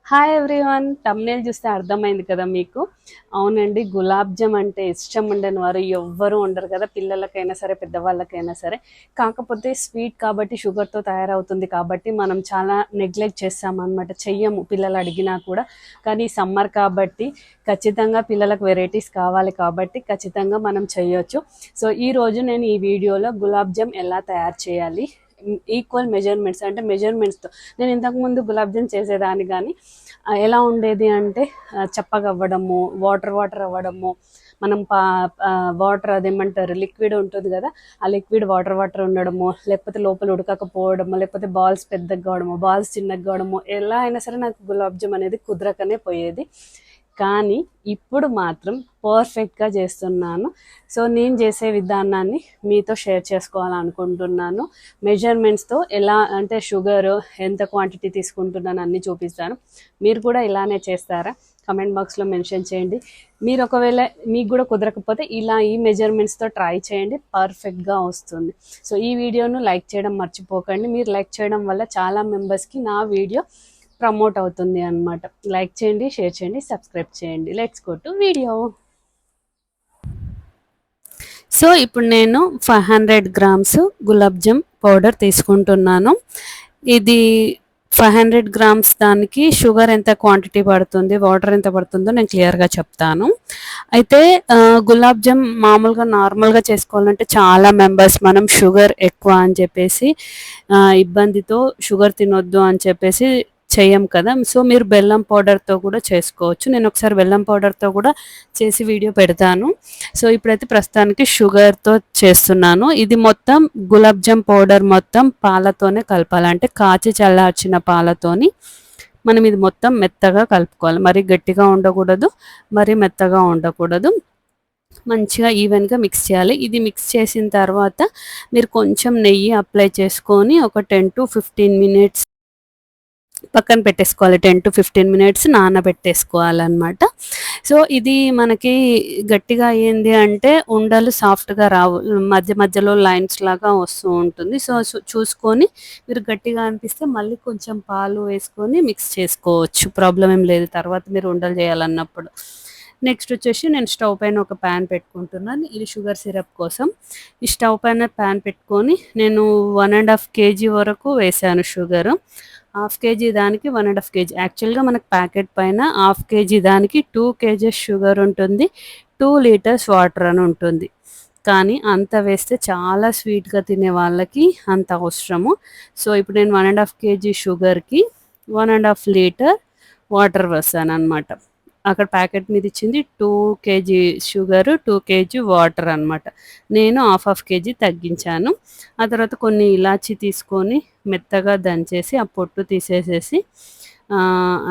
Hi everyone, thumbnail చూస్తే అర్థమైంది కదా మీకు. అవునండి, గులాబ్ జామ్ అంటే ఇష్టం ఉండని వారు ఎవ్వరూ ఉండరు కదా, పిల్లలకైనా సరే పెద్దవాళ్ళకైనా సరే. కాకపోతే స్వీట్ కాబట్టి షుగర్తో తయారవుతుంది కాబట్టి మనం చాలా నెగ్లెక్ట్ చేస్తామన్నమాట, చెయ్యము పిల్లలు అడిగినా కూడా. కానీ సమ్మర్ కాబట్టి ఖచ్చితంగా పిల్లలకు వెరైటీస్ కావాలి కాబట్టి ఖచ్చితంగా మనం చేయొచ్చు. సో ఈరోజు నేను ఈ వీడియోలో గులాబ్ జామ్ ఎలా తయారు చేయాలి, ఈక్వల్ మెజర్మెంట్స్ అంటే మెజర్మెంట్స్తో. నేను ఇంతకుముందు గులాబ్ జామ్ చేసేదాన్ని కానీ ఎలా ఉండేది అంటే చప్పగా అవ్వడము, వాటర్ అవ్వడము. మనం వాటర్ అదేమంటారు లిక్విడ్ ఉంటుంది కదా, ఆ లిక్విడ్ వాటర్ ఉండడము, లేకపోతే లోపల ఉడకకపోవడము, లేకపోతే బాల్స్ పెద్దగా కావడము, బాల్స్ చిన్నగా కావడము, ఎలా అయినా సరే నాకు గులాబ్ జామ్ అనేది కుదరకనే పోయేది. కానీ ఇప్పుడు మాత్రం పర్ఫెక్ట్గా చేస్తున్నాను. సో నేను చేసే విధానాన్ని మీతో షేర్ చేసుకోవాలనుకుంటున్నాను. మెజర్మెంట్స్తో ఎలా అంటే షుగర్ ఎంత క్వాంటిటీ తీసుకుంటున్నాను అన్నీ చూపిస్తాను. మీరు కూడా ఇలానే చేస్తారా? కమెంట్ బాక్స్లో మెన్షన్ చేయండి. మీరు ఒకవేళ మీకు కూడా కుదరకపోతే ఇలా ఈ మెజర్మెంట్స్తో ట్రై చేయండి, పర్ఫెక్ట్గా వస్తుంది. సో ఈ వీడియోను లైక్ చేయడం మర్చిపోకండి. మీరు లైక్ చేయడం వల్ల చాలా మెంబర్స్కి నా వీడియో ప్రమోట్ అవుతుంది అన్నమాట. లైక్ చేయండి, షేర్ చేయండి, సబ్స్క్రైబ్ చేయండి. Let's go to video. So ఇప్పుడు నేను 500 గ్రామ్స్ గులాబ్ జామ్ పౌడర్ తీసుకుంటున్నాను. ఇది 500 గ్రామ్స్ దానికి షుగర్ ఎంత క్వాంటిటీ పడుతుంది, వాటర్ ఎంత పడుతుందో నేను క్లియర్గా చెప్తాను. అయితే గులాబ్ జామ్ మామూలుగా నార్మల్గా చేసుకోవాలంటే చాలా మెంబర్స్ మనం షుగర్ ఎక్కువ అని చెప్పేసి ఇబ్బందితో షుగర్ తినొద్దు అని చెప్పేసి చెయ్యం కదా. సో మీరు బెల్లం పౌడర్తో కూడా చేసుకోవచ్చు. నేను ఒకసారి బెల్లం పౌడర్తో కూడా చేసి వీడియో పెడతాను. సో ఇప్పుడైతే ప్రస్తుతానికి షుగర్తో చేస్తున్నాను. ఇది మొత్తం గులాబ్ జామ్ పౌడర్ మొత్తం పాలతోనే కలపాలి, అంటే కాచి చల్లార్చిన పాలతోని మనం ఇది మొత్తం మెత్తగా కలుపుకోవాలి. మరీ గట్టిగా ఉండకూడదు, మరీ మెత్తగా ఉండకూడదు. మంచిగా ఈవెన్గా మిక్స్ చేయాలి. ఇది మిక్స్ చేసిన తర్వాత మీరు కొంచెం నెయ్యి అప్లై చేసుకొని ఒక 10 to 15 మినిట్స్ పక్కన పెట్టేసుకోవాలి. 10 to 15 మినిట్స్ నానబెట్టేసుకోవాలన్నమాట. సో ఇది మనకి గట్టిగా అయ్యింది అంటే ఉండలు సాఫ్ట్గా రావు, మధ్యలో లైన్స్ లాగా వస్తూ ఉంటుంది. సో చూసుకొని మీరు గట్టిగా అనిపిస్తే మళ్ళీ కొంచెం పాలు వేసుకొని మిక్స్ చేసుకోవచ్చు, ప్రాబ్లం ఏం లేదు తర్వాత మీరు ఉండలు చేయాలన్నప్పుడు. నెక్స్ట్ వచ్చేసి నేను స్టవ్ పైన ఒక ప్యాన్ పెట్టుకుంటున్నాను. ఇది షుగర్ సిరప్ కోసం. ఈ స్టవ్ పైన ప్యాన్ పెట్టుకొని నేను 1.5 kg వరకు వేసాను షుగరు. 1/2 kg దానికి 1.5 kg. యాక్చువల్గా మనకు ప్యాకెట్ పైన 1/2 kg దానికి 2 kg షుగర్ ఉంటుంది, 2 liters వాటర్ అని ఉంటుంది. కానీ అంత వేస్తే చాలా స్వీట్గా తినే వాళ్ళకి అంత అవసరము. సో ఇప్పుడు నేను 1.5 kg షుగర్కి 1.5 liter వాటర్ వేసాను అనమాట. అక్కడ ప్యాకెట్ మీద ఇచ్చింది 2 kg షుగర్, 2 kg వాటర్ అనమాట. నేను 1/2 kg తగ్గించాను. ఆ తర్వాత కొన్ని ఇలాచి తీసుకొని మెత్తగా దంచేసి ఆ పొట్టు తీసేసేసి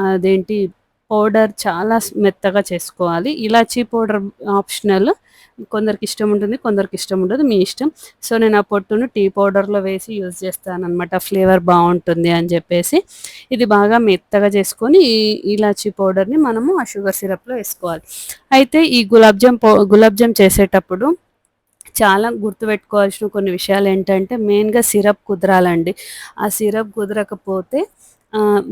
అదేంటి పౌడర్ చాలా మెత్తగా చేసుకోవాలి. ఇలాచీ పౌడర్ ఆప్షనల్, కొందరికి ఇష్టం ఉంటుంది, కొందరికి ఇష్టం ఉండదు, మీ ఇష్టం. సో నేను ఆ పొట్టును టీ పౌడర్లో వేసి యూజ్ చేస్తాను అనమాట, ఫ్లేవర్ బాగుంటుంది అని చెప్పేసి. ఇది బాగా మెత్తగా చేసుకొని ఈ ఇలాచీ పౌడర్ని మనము ఆ షుగర్ సిరప్లో వేసుకోవాలి. అయితే ఈ గులాబ్ జామ్ చేసేటప్పుడు చాలా గుర్తుపెట్టుకోవాల్సిన కొన్ని విషయాలు ఏంటంటే, మెయిన్గా సిరప్ కుదరాలండి. ఆ సిరప్ కుదరకపోతే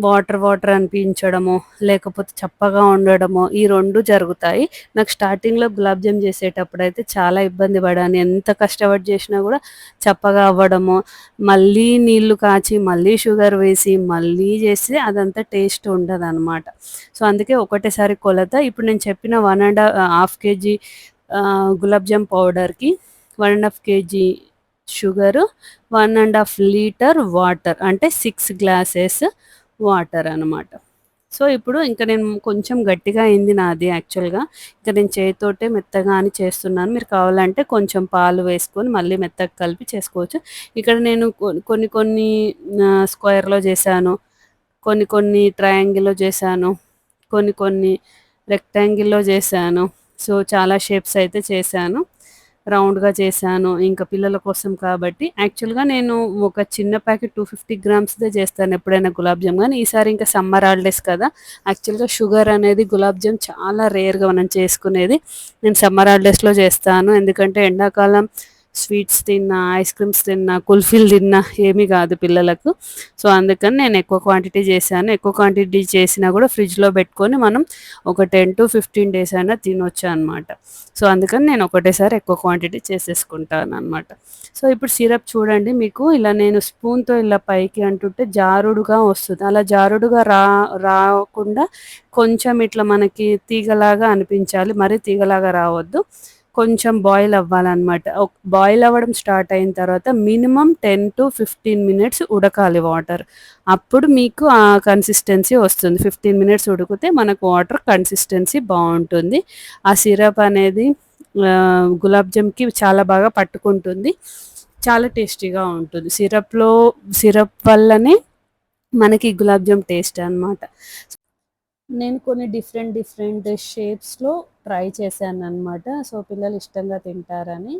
వాటర్ అనిపించడము, లేకపోతే చప్పగా ఉండడము, ఈ 2 జరుగుతాయి. నాకు స్టార్టింగ్లో గులాబ్ జామ్ చేసేటప్పుడు అయితే చాలా ఇబ్బంది పడాను. ఎంత కష్టపడి చేసినా కూడా చప్పగా అవ్వడము, మళ్ళీ నీళ్లు కాచి మళ్ళీ షుగర్ వేసి మళ్ళీ చేస్తే అదంతా టేస్ట్ ఉండదు అనమాట. సో అందుకే ఒకటేసారి కొలత. ఇప్పుడు నేను చెప్పిన 1.5 kg గులాబ్ జామ్ పౌడర్కి 1.5 kg షుగరు, 1.5 liter వాటర్, అంటే 6 glasses వాటర్ అనమాట. సో ఇప్పుడు ఇంకా నేను కొంచెం గట్టిగా అయింది నాది యాక్చువల్గా. ఇంకా నేను చేతితోటే మెత్తగా అని చేస్తున్నాను. మీరు కావాలంటే కొంచెం పాలు వేసుకొని మళ్ళీ మెత్తగా కలిపి చేసుకోవచ్చు. ఇక్కడ నేను కొన్ని స్క్వేర్లో చేశాను, కొన్ని ట్రయాంగిల్లో చేశాను, కొన్ని రెక్టాంగిల్లో చేశాను. సో చాలా షేప్స్ అయితే చేశాను, రౌండ్గా చేశాను. ఇంకా పిల్లల కోసం కాబట్టి యాక్చువల్గా నేను ఒక చిన్న ప్యాకెట్ 250 గ్రామ్స్దే చేస్తాను ఎప్పుడైనా గులాబ్ జామ్. కానీ ఈసారి ఇంకా సమ్మర్ హాలిడేస్ కదా, యాక్చువల్గా షుగర్ అనేది గులాబ్ జామ్ చాలా రేర్గా మనం చేసుకునేది. నేను సమ్మర్ హాలిడేస్లో చేస్తాను, ఎందుకంటే ఎండాకాలం స్వీట్స్ తిన్నా, ఐస్ క్రీమ్స్ తిన్నా, కుల్ఫీలు తిన్నా ఏమీ కాదు పిల్లలకు. సో అందుకని నేను ఎక్కువ క్వాంటిటీ చేశాను. ఎక్కువ క్వాంటిటీ చేసినా కూడా ఫ్రిడ్జ్లో పెట్టుకొని మనం ఒక 10 to 15 days అయినా తినొచ్చు అనమాట. సో అందుకని నేను ఒకటేసారి ఎక్కువ క్వాంటిటీ చేసేసుకుంటాను అనమాట. సో ఇప్పుడు సిరప్ చూడండి, మీకు ఇలా నేను స్పూన్తో ఇలా పైకి అంటుంటే జారుడుగా వస్తుంది. అలా జారుడుగా రాకుండా కొంచెం ఇట్లా మనకి తీగలాగా అనిపించాలి, మరీ తీగలాగా రావద్దు. కొంచెం బాయిల్ అవ్వాలనమాట. బాయిల్ అవ్వడం స్టార్ట్ అయిన తర్వాత మినిమం 10 to 15 minutes ఉడకాలి వాటర్. అప్పుడు మీకు ఆ కన్సిస్టెన్సీ వస్తుంది. 15 minutes ఉడికితే మనకు వాటర్ కన్సిస్టెన్సీ బాగుంటుంది. ఆ సిరప్ అనేది గులాబ్ జామ్కి చాలా బాగా పట్టుకుంటుంది. చాలా టేస్టీగా ఉంటుంది. సిరప్ వల్లనే మనకి గులాబ్ జామ్ టేస్ట్ అనమాట. నేను కొన్ని డిఫరెంట్ షేప్స్లో ట్రై చేశాను అనమాట. సో పిల్లలు ఇష్టంగా తింటారని.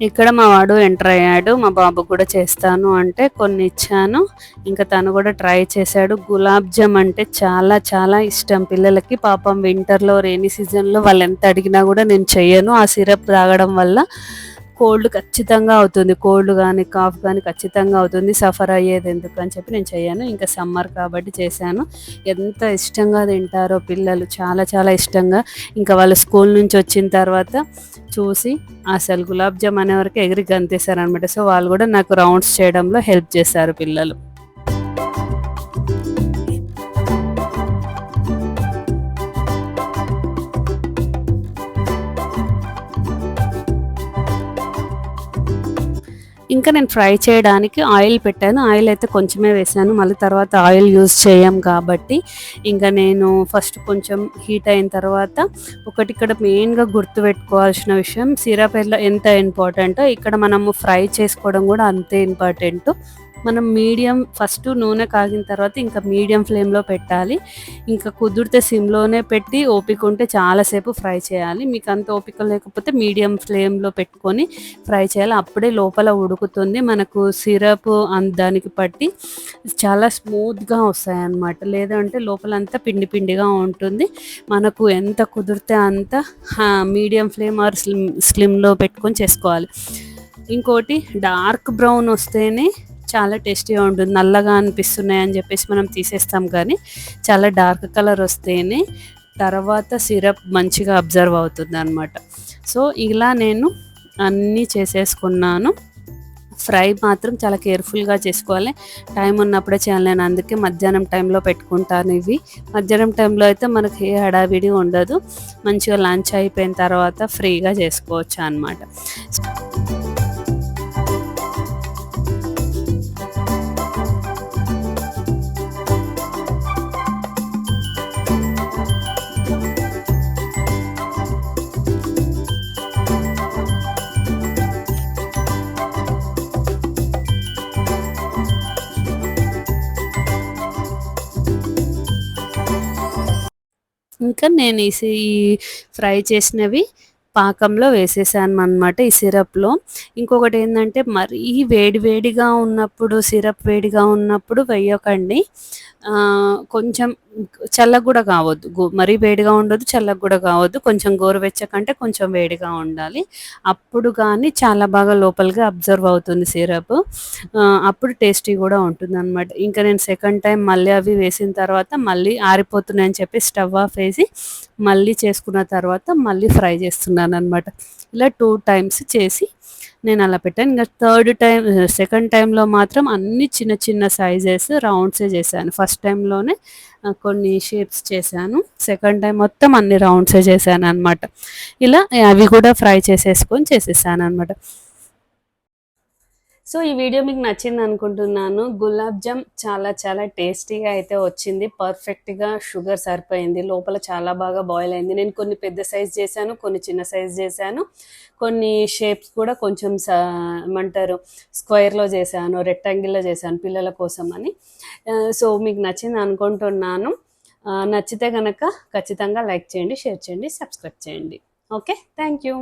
ఇక్కడ మా వాడు ఎంటర్ అయ్యాడు. మా బాబు కూడా చేస్తాను అంటే కొన్ని ఇచ్చాను. ఇంకా తను కూడా ట్రై చేశాడు. గులాబ్ జామ్ అంటే చాలా చాలా ఇష్టం పిల్లలకి. పాపం వింటర్లో రెయినీ సీజన్లో వాళ్ళు ఎంత అడిగినా కూడా నేను చెయ్యను. ఆ సిరప్ తాగడం వల్ల కోల్డ్ ఖచ్చితంగా అవుతుంది. కోల్డ్ కానీ కాఫ్ కానీ ఖచ్చితంగా అవుతుంది. సఫర్ అయ్యేది ఎందుకు అని చెప్పి నేను చెయ్యను. ఇంకా సమ్మర్ కాబట్టి చేశాను. ఎంత ఇష్టంగా తింటారో పిల్లలు, చాలా చాలా ఇష్టంగా. ఇంకా వాళ్ళు స్కూల్ నుంచి వచ్చిన తర్వాత చూసి అసలు గులాబ్ జామ్ అనే వరకు ఎగిరి గంతేశారనమాట. సో వాళ్ళు కూడా నాకు రౌండ్స్ చేయడంలో హెల్ప్ చేశారు పిల్లలు. ఇంకా నేను ఫ్రై చేయడానికి ఆయిల్ పెట్టాను. ఆయిల్ అయితే కొంచెమే వేసాను, మళ్ళీ తర్వాత ఆయిల్ యూజ్ చేయం కాబట్టి. ఇంకా నేను ఫస్ట్ కొంచెం హీట్ అయిన తర్వాత ఒకటి ఇక్కడ మెయిన్గా గుర్తుపెట్టుకోవాల్సిన విషయం, సిరప్ ఎంత ఇంపార్టెంటో ఇక్కడ మనము ఫ్రై చేసుకోవడం కూడా అంతే ఇంపార్టెంట్. మనం ఫస్ట్ నూనె కాగిన తర్వాత ఇంకా మీడియం ఫ్లేమ్లో పెట్టాలి. ఇంకా కుదిరితే సిమ్లోనే పెట్టి ఓపిక ఉంటే చాలాసేపు ఫ్రై చేయాలి. మీకు అంత ఓపిక లేకపోతే మీడియం ఫ్లేమ్లో పెట్టుకొని ఫ్రై చేయాలి. అప్పుడే లోపల ఉడుకుతుంది. మనకు సిరప్ దానికి పట్టి చాలా స్మూత్గా వస్తాయి అన్నమాట. లేదంటే లోపలంతా పిండి పిండిగా ఉంటుంది. మనకు ఎంత కుదిరితే అంత మీడియం ఫ్లేమ్ ఆర్ స్లిమ్లో పెట్టుకొని చేసుకోవాలి. ఇంకోటి డార్క్ బ్రౌన్ వస్తేనే చాలా టేస్టీగా ఉంటుంది. నల్లగా అనిపిస్తున్నాయి అని చెప్పేసి మనం తీసేస్తాం, కానీ చాలా డార్క్ కలర్ వస్తేనే తర్వాత సిరప్ మంచిగా అబ్జర్వ్ అవుతుంది అనమాట. సో ఇలా నేను అన్నీ చేసేసుకున్నాను. ఫ్రై మాత్రం చాలా కేర్ఫుల్గా చేసుకోవాలి. టైం ఉన్నప్పుడే చేయాలి. నేను అందుకే మధ్యాహ్నం టైంలో పెట్టుకుంటాను ఇవి. మధ్యాహ్నం టైంలో అయితే మనకి ఏ హడావిడి ఉండదు. మంచిగా లంచ్ అయిపోయిన తర్వాత ఫ్రీగా చేసుకోవచ్చు అన్నమాట. ఇంకా నేను ఈ ఫ్రై చేసినవి పాకంలో వేసేసాను అనమాట, ఈ సిరప్లో. ఇంకొకటి ఏంటంటే మరీ వేడిగా ఉన్నప్పుడు, సిరప్ వేడిగా ఉన్నప్పుడు వేయకండి. కొంచెం చల్లగా కూడా కావద్దు, మరీ వేడిగా ఉండదు, చల్లగా కూడా కావద్దు. కొంచెం గోరువెచ్చకంటే కొంచెం వేడిగా ఉండాలి. అప్పుడు కానీ చాలా బాగా లోపలికి అబ్జర్వ్ అవుతుంది సిరప్. అప్పుడు టేస్టీ కూడా ఉంటుంది అనమాట. ఇంకా నేను సెకండ్ టైం మళ్ళీ అవి వేసిన తర్వాత మళ్ళీ ఆరిపోతున్నాయని చెప్పి స్టవ్ ఆఫ్ వేసి మళ్ళీ చేసుకున్న తర్వాత మళ్ళీ ఫ్రై చేస్తున్నాను అనమాట. ఇలా 2 times చేసి నేను అలా పెట్టాను. ఇంకా సెకండ్ టైంలో మాత్రం అన్ని చిన్న చిన్న సైజెస్ రౌండ్సే చేశాను. ఫస్ట్ టైంలోనే కొన్ని షేప్స్ చేశాను. సెకండ్ టైం మొత్తం అన్ని రౌండ్సే చేశాను అనమాట. ఇలా అవి కూడా ఫ్రై చేసేసుకొని చేసేసాను అనమాట. సో ఈ వీడియో మీకు నచ్చింది అనుకుంటున్నాను. గులాబ్ జామ్ చాలా చాలా టేస్టీగా అయితే వచ్చింది. పర్ఫెక్ట్గా షుగర్ సరిపోయింది. లోపల చాలా బాగా బాయిల్ అయింది. నేను కొన్ని పెద్ద సైజ్ చేశాను, కొన్ని చిన్న సైజ్ చేశాను, కొన్ని షేప్స్ కూడా కొంచెం ఏమంటారు స్క్వేర్లో చేశాను, రెక్టాంగిల్లో చేశాను పిల్లల కోసం అని. సో మీకు నచ్చింది అనుకుంటున్నాను. నచ్చితే కనుక ఖచ్చితంగా లైక్ చేయండి, షేర్ చేయండి, సబ్స్క్రైబ్ చేయండి. Okay, thank you.